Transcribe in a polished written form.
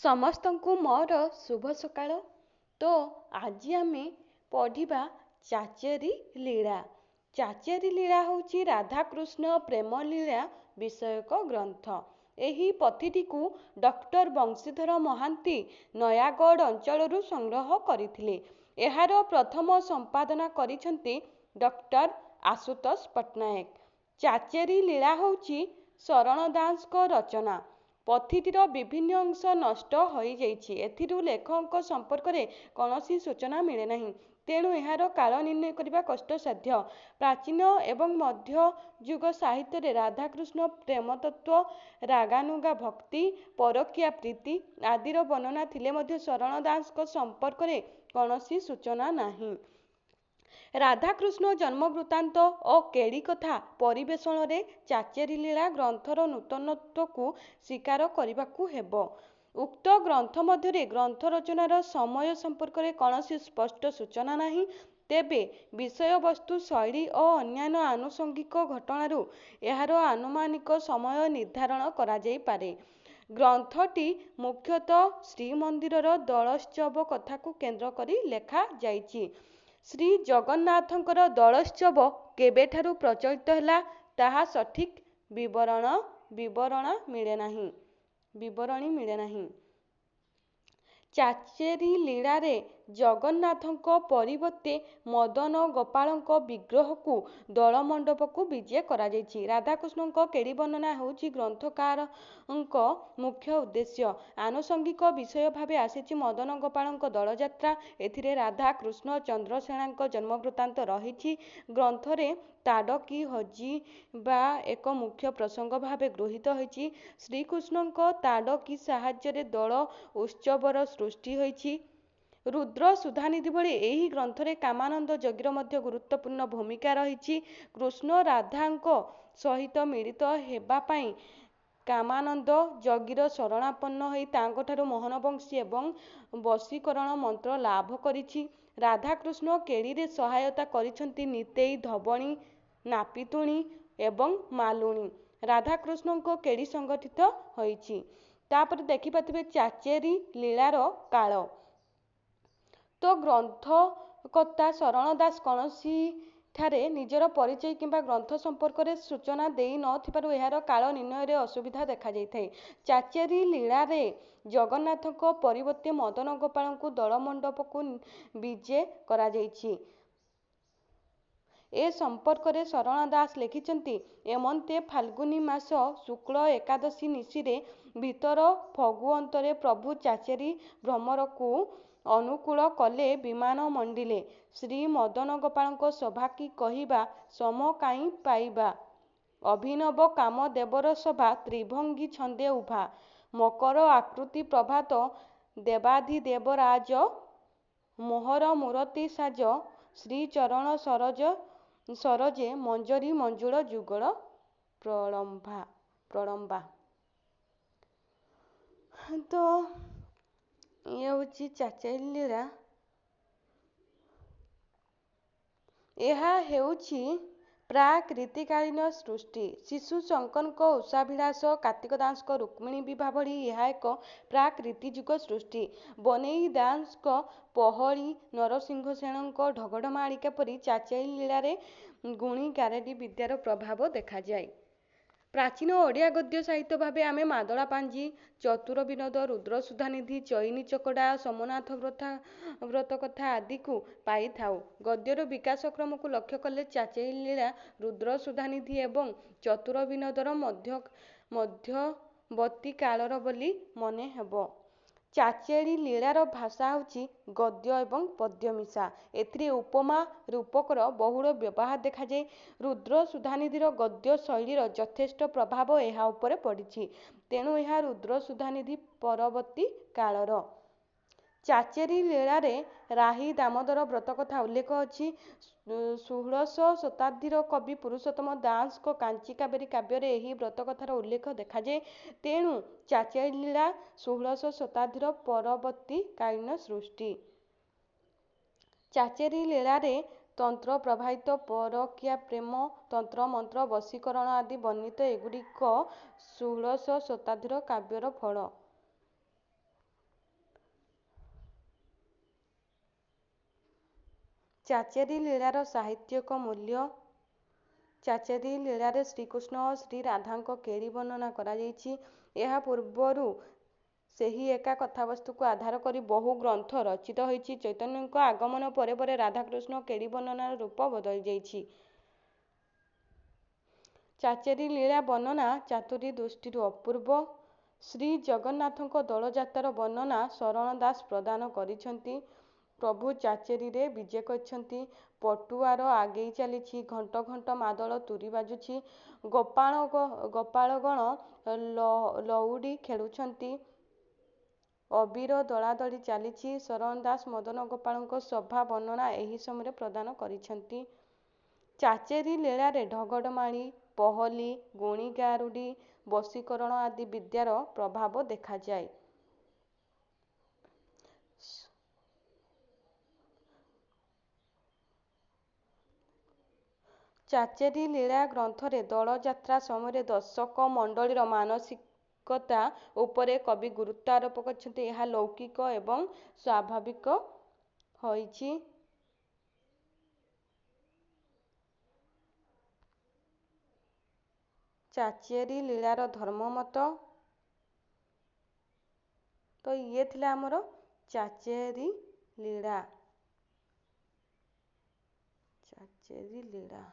ସମସ୍ତଙ୍କୁ ମୋର ଶୁଭ ସକାଳ। ତ ଆଜି ଆମେ ପଢ଼ିବା ଚାଚେରି ଲୀଳା। ଚାଚେରି ଲୀଳା ହେଉଛି ରାଧାକୃଷ୍ଣ ପ୍ରେମ ଲୀଳା ବିଷୟକ ଗ୍ରନ୍ଥ। ଏହି ପୋଥିଟିକୁ ଡକ୍ଟର ବଂଶୀଧର ମହାନ୍ତି ନୟାଗଡ଼ ଅଞ୍ଚଳରୁ ସଂଗ୍ରହ କରିଥିଲେ। ଏହାର ପ୍ରଥମ ସମ୍ପାଦନା କରିଛନ୍ତି ଡକ୍ଟର ଆଶୁତୋଷ ପଟ୍ଟନାୟକ। ଚାଚେରି ଲୀଳା ହେଉଛି ଶରଣ ଦାସଙ୍କ ରଚନା। ପୋଥିଟିର ବିଭିନ୍ନ ଅଂଶ ନଷ୍ଟ ହୋଇଯାଇଛି। ଏଥିରୁ ଲେଖକଙ୍କ ସମ୍ପର୍କରେ କୌଣସି ସୂଚନା ମିଳେ ନାହିଁ। ତେଣୁ ଏହାର କାଳ ନିର୍ଣ୍ଣୟ କରିବା କଷ୍ଟସାଧ୍ୟ। ପ୍ରାଚୀନ ଏବଂ ମଧ୍ୟଯୁଗ ସାହିତ୍ୟରେ ରାଧାକୃଷ୍ଣ ପ୍ରେମତତ୍ତ୍ୱ, ରାଗାନୁଗା ଭକ୍ତି, ପରକୀୟା ପ୍ରୀତି ଆଦିର ବର୍ଣ୍ଣନା ଥିଲେ ମଧ୍ୟ ଶରଣ ଦାସଙ୍କ ସମ୍ପର୍କରେ କୌଣସି ସୂଚନା ନାହିଁ। ରାଧାକୃଷ୍ଣ ଜନ୍ମ ବୃତ୍ତାନ୍ତ ଓ କେଳି କଥା ପରିବେଷଣରେ ଚାଚେରି ଲୀଳା ଗ୍ରନ୍ଥର ନୂତନତ୍ୱକୁ ସ୍ୱୀକାର କରିବାକୁ ହେବ। ଉକ୍ତ ଗ୍ରନ୍ଥ ମଧ୍ୟରେ ଗ୍ରନ୍ଥ ରଚନାର ସମୟ ସମ୍ପର୍କରେ କୌଣସି ସ୍ପଷ୍ଟ ସୂଚନା ନାହିଁ। ତେବେ ବିଷୟବସ୍ତୁ, ଶୈଳୀ ଓ ଅନ୍ୟାନ୍ୟ ଆନୁଷଙ୍ଗିକ ଘଟଣାରୁ ଏହାର ଆନୁମାନିକ ସମୟ ନିର୍ଦ୍ଧାରଣ କରାଯାଇପାରେ। ଗ୍ରନ୍ଥଟି ମୁଖ୍ୟତଃ ଶ୍ରୀମନ୍ଦିରର ଦୋଳୋତ୍ସବ କଥାକୁ କେନ୍ଦ୍ର କରି ଲେଖାଯାଇଛି। ଶ୍ରୀ ଜଗନ୍ନାଥଙ୍କର ଦୋଳୋତ୍ସବ କେବେଠାରୁ ପ୍ରଚଳିତ ହେଲା ତାହା ସଠିକ୍ ବିବରଣୀ ମିଳେ ନାହିଁ। ଚାଚେରି ଲୀଳାରେ ଜଗନ୍ନାଥଙ୍କ ପରିବର୍ତ୍ତେ ମଦନ ଗୋପାଳଙ୍କ ବିଗ୍ରହକୁ ଦୋଳମଣ୍ଡପକୁ ବିଜେ କରାଯାଇଛି। ରାଧାକୃଷ୍ଣଙ୍କ କେଳି ବର୍ଣ୍ଣନା ହେଉଛି ଗ୍ରନ୍ଥକାରଙ୍କ ମୁଖ୍ୟ ଉଦ୍ଦେଶ୍ୟ। ଆନୁଷଙ୍ଗିକ ବିଷୟ ଭାବେ ଆସିଛି ମଦନ ଗୋପାଳଙ୍କ ଦୋଳଯାତ୍ରା। ଏଥିରେ ରାଧା, କୃଷ୍ଣ, ଚନ୍ଦ୍ରସେଣାଙ୍କ ଜନ୍ମବୃତ୍ତାନ୍ତ ରହିଛି। ଗ୍ରନ୍ଥରେ ତାଡ଼କୀ ହଜିବା ଏକ ମୁଖ୍ୟ ପ୍ରସଙ୍ଗ ଭାବେ ଗୃହୀତ ହୋଇଛି। ଶ୍ରୀକୃଷ୍ଣଙ୍କ ତାଡ଼କୀ ସାହାଯ୍ୟରେ ଦୋଳ ଉତ୍ସବର ସୃଷ୍ଟି ହୋଇଛି। ରୁଦ୍ର ସୁଧାନିଧି ଭଳି ଏହି ଗ୍ରନ୍ଥରେ କାମାନନ୍ଦ ଯୋଗୀର ମଧ୍ୟ ଗୁରୁତ୍ୱପୂର୍ଣ୍ଣ ଭୂମିକା ରହିଛି। କୃଷ୍ଣ ରାଧାଙ୍କ ସହିତ ମିଳିତ ହେବା ପାଇଁ କାମାନନ୍ଦ ଯୋଗୀର ଶରଣାପନ୍ନ ହୋଇ ତାଙ୍କଠାରୁ ମୋହନବଂଶୀ ଏବଂ ବଶୀକରଣ ମନ୍ତ୍ର ଲାଭ କରିଛି। ରାଧାକୃଷ୍ଣ କେଳିରେ ସହାୟତା କରିଛନ୍ତି ନିତେଇ, ଧବଣୀ, ନାପିତୁଣୀ ଏବଂ ମାଲୁଣୀ। ରାଧାକୃଷ୍ଣଙ୍କ କେଳି ସଂଗଠିତ ହୋଇଛି। ତାପରେ ଦେଖିପାରିବେ ଚାଚେରି ଲୀଳାର କାଳ। ତ ଗ୍ରନ୍ଥକର୍ତ୍ତା ଶରଣ ଦାସ କୌଣସିଠାରେ ନିଜର ପରିଚୟ କିମ୍ବା ଗ୍ରନ୍ଥ ସମ୍ପର୍କରେ ସୂଚନା ଦେଇ ନ ଥିବାରୁ ଏହାର କାଳ ନିର୍ଣ୍ଣୟରେ ଅସୁବିଧା ଦେଖାଯାଇଥାଏ। ଚାଚେରି ଲୀଳାରେ ଜଗନ୍ନାଥଙ୍କ ପରିବର୍ତ୍ତେ ମଦନ ଗୋପାଳଙ୍କୁ ଦୋଳମଣ୍ଡପକୁ ବିଜେ କରାଯାଇଛି। ଏ ସମ୍ପର୍କରେ ଶରଣ ଦାସ ଲେଖିଛନ୍ତି, ଏମନ୍ତେ ଫାଲ୍ଗୁନୀ ମାସ ଶୁକ୍ଳ ଏକାଦଶୀ ନିଶିରେ ଭିତର ଫଗୁ-ଅନ୍ତରେ ପ୍ରଭୁ ଚାଚେରି ଭ୍ରମରକୁ ଅନୁକୂଳ କଲେ ବିମାନ ମଣ୍ଡିଲେ। ଶ୍ରୀ ମଦନ ଗୋପାଳଙ୍କ ସଭା କି କହିବା ସମ କାହିଁ ପାଇବା। ଅଭିନବ କାମ ଦେବର ସଭା ତ୍ରିଭଙ୍ଗୀ ଛନ୍ଦେ ଉଭା। ମକର ଆକୃତି ପ୍ରଭାତ ଦେବାଧିଦେବରାଜ ମୋହର ମୂରତି ସାଜ। ଶ୍ରୀଚରଣ ସରୋଜେ ମଞ୍ଜରୀ ମଞ୍ଜୁଳ ଯୁଗଳ ପ୍ରଳମ୍ବା। ତ ଇଏ ହେଉଛି ଚାଚେରି ଲୀଳା। ଏହା ହେଉଛି ପ୍ରାକ୍-ରୀତିକାଳୀନ ସୃଷ୍ଟି। ଶିଶୁ ଶଙ୍କରଙ୍କ ଉଷାଭିଳାଷ, କାର୍ତ୍ତିକ ଦାସଙ୍କ ରୁକ୍ମିଣୀ ବିଭା ଭଳି ଏହା ଏକ ପ୍ରାକ୍-ରୀତିଯୁଗ ସୃଷ୍ଟି। ବନେଇ ଦାସଙ୍କ ପୋହଳୀ, ନରସିଂହ ସେଣଙ୍କ ଢଗଢମାଳିକା ପରି ଚାଚେରି ଲୀଳାରେ ଗୁଣି ଗାରେଡ଼ି ବିଦ୍ୟାର ପ୍ରଭାବ ଦେଖାଯାଏ। ପ୍ରାଚୀନ ଓଡ଼ିଆ ଗଦ୍ୟ ସାହିତ୍ୟ ଭାବେ ଆମେ ମାଦଳା ପାଞ୍ଜି, ଚତୁର ବିନୋଦ, ରୁଦ୍ର ସୁଧାନିଧି, ଚଇନି ଚକଡ଼ା, ସୋମନାଥ ବ୍ରତକଥା ଆଦିକୁ ପାଇଥାଉ। ଗଦ୍ୟର ବିକାଶ କ୍ରମକୁ ଲକ୍ଷ୍ୟ କଲେ ଚାଚେରି ଲୀଳା ରୁଦ୍ର ସୁଧାନିଧି ଏବଂ ଚତୁର ବିନୋଦର ମଧ୍ୟବର୍ତ୍ତୀ କାଳର ବୋଲି ମନେ ହେବ। ଚାଚେରି ଲୀଳାର ଭାଷା ହେଉଛି ଗଦ୍ୟ ଏବଂ ପଦ୍ୟ ମିଶା। ଏଥିରେ ଉପମା ରୂପକର ବହୁଳ ବ୍ୟବହାର ଦେଖାଯାଏ। ରୁଦ୍ର ସୁଧାନିଧିର ଗଦ୍ୟ ଶୈଳୀର ଯଥେଷ୍ଟ ପ୍ରଭାବ ଏହା ଉପରେ ପଡ଼ିଛି। ତେଣୁ ଏହା ରୁଦ୍ର ସୁଧାନିଧି ପରବର୍ତ୍ତୀ କାଳର। ଚାଚେରି ଲୀଳାରେ ରାହି ଦାମୋଦର ବ୍ରତକଥା ଉଲ୍ଲେଖ ଅଛି। 16ଶ ଶତାବ୍ଦୀର କବି ପୁରୁଷୋତ୍ତମ ଦାସଙ୍କ କାଞ୍ଚି କାବେରୀ କାବ୍ୟରେ ଏହି ବ୍ରତକଥାର ଉଲ୍ଲେଖ ଦେଖାଯାଏ। ତେଣୁ ଚାଚେରି ଲୀଳା 16ଶ ଶତାବ୍ଦୀର ପରବର୍ତ୍ତୀ କାଳୀନ ସୃଷ୍ଟି। ଚାଚେରି ଲୀଳାରେ ତନ୍ତ୍ର ପ୍ରବାହିତ, ପରକୀୟା ପ୍ରେମ, ତନ୍ତ୍ର ମନ୍ତ୍ର, ବଶୀକରଣ ଆଦି ବର୍ଣ୍ଣିତ। ଏଗୁଡ଼ିକ 16ଶ ଶତାବ୍ଦୀର କାବ୍ୟର ଫଳ। ଚାଚେରି ଲୀଳାର ସାହିତ୍ୟିକ ମୂଲ୍ୟ। ଚାଚେରି ଲୀଳାରେ ଶ୍ରୀକୃଷ୍ଣ ଓ ଶ୍ରୀରାଧାଙ୍କ କେଳି ବର୍ଣ୍ଣନା କରାଯାଇଛି। ଏହା ପୂର୍ବରୁ ସେହି ଏକା କଥାବସ୍ତୁକୁ ଆଧାର କରି ବହୁ ଗ୍ରନ୍ଥ ରଚିତ ହୋଇଛି। ଚୈତନ୍ୟଙ୍କ ଆଗମନ ପରେ ପରେ ରାଧାକୃଷ୍ଣ କେଳି ବର୍ଣ୍ଣନାର ରୂପ ବଦଳି ଯାଇଛି। ଚାଚେରି ଲୀଳା ବର୍ଣ୍ଣନା ଚାତୁରୀ ଦୃଷ୍ଟିରୁ ଅପୂର୍ବ। ଶ୍ରୀ ଜଗନ୍ନାଥଙ୍କ ଦୋଳଯାତ୍ରାର ବର୍ଣ୍ଣନା ଶରଣ ଦାସ ପ୍ରଦାନ କରିଛନ୍ତି। ପ୍ରଭୁ ଚାଚେରିରେ ବିଜେ କରିଛନ୍ତି। ପଟୁଆର ଆଗେଇ ଚାଲିଛି। ଘଣ୍ଟ ଘଣ୍ଟ ମାଦଳ ତୁରୀ ବାଜୁଛି। ଗୋପାଳଗଣ ଲଉଡ଼ି ଖେଳୁଛନ୍ତି। ଅବିର ଦଳାଦଳି ଚାଲିଛି। ଶରଣ ଦାସ ମଦନ ଗୋପାଳଙ୍କ ସଭା ବର୍ଣ୍ଣନା ଏହି ସମୟରେ ପ୍ରଦାନ କରିଛନ୍ତି। ଚାଚେରି ଲୀଳାରେ ଢଗଢ଼ମାଳି, ପହଲି, ଗୁଣି ଗାରୁଡ଼ି, ବଶୀକରଣ ଆଦି ବିଦ୍ୟାର ପ୍ରଭାବ ଦେଖାଯାଏ। ଚାଚେରି ଲୀଳା ଗ୍ରନ୍ଥରେ ଦୋଳଯାତ୍ରା ସମୟରେ ଦର୍ଶକ ମଣ୍ଡଳୀର ମାନସିକତା ଉପରେ କବି ଗୁରୁତ୍ୱ ଆରୋପ କରିଛନ୍ତି। ଏହା ଲୌକିକ ଏବଂ ସ୍ୱାଭାବିକ ହୋଇଛି। ଚାଚେରି ଲୀଳାର ଧର୍ମମତ। ତ ଇଏ ଥିଲା ଆମର ଚାଚେରି ଲୀଳା। ଚାଚେରି ଲୀଳା।